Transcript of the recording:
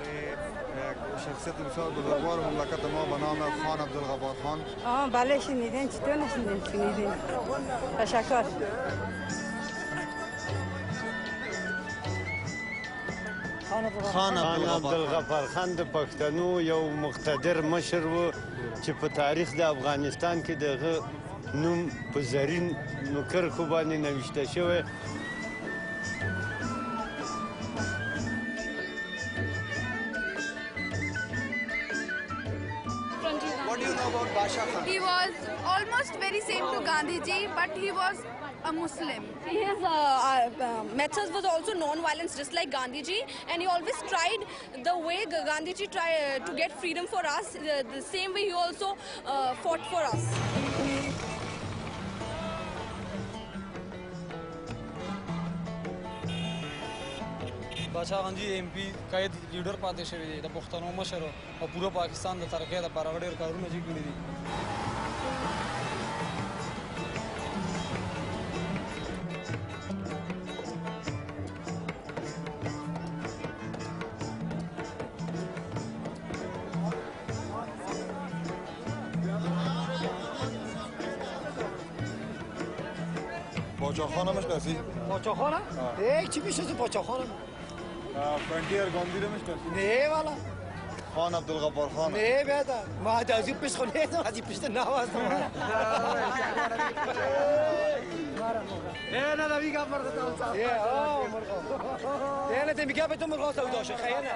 برای شخصیت بسیار بزرگوار مملکت ما به نام خان عبدالغفار خان. بله شنیدین، چطور نشنیدین؟ شنیدین. تشکر. خان عبدالغفار خان د پښتنو یو مقتدر مشر و چې په تاریخ د افغانستان کې دغه نوم په زرین کرښو باندې نوشته شوی. What do you know about Basha Khan? He was almost very same to Gandhiji, but he was a Muslim. His methods was also non-violence, just like Gandhiji, and he always tried the way Gandhiji tried to get freedom for us. The same way he also fought for us. बादशाह खान जी एमपी कायद लीडर पाते शوی دی د پښتنو مشر او پورا پاکستان د ترقۍ لپاره ډېر کارونه چې کړي دي. پاچا خانم میشناسی؟ پاچا خانم؟ چی میشناسی پاچا خانم؟ فرنٹیر گاندھی رو میشناسی؟ نه والا. خان عبدالغفار خان. نه بیادا. ما از این پیش خونه از این پیش نوازم. نه نمیگم مرد تو. نه نمیگم به تو مرغ سوداشه خیلی.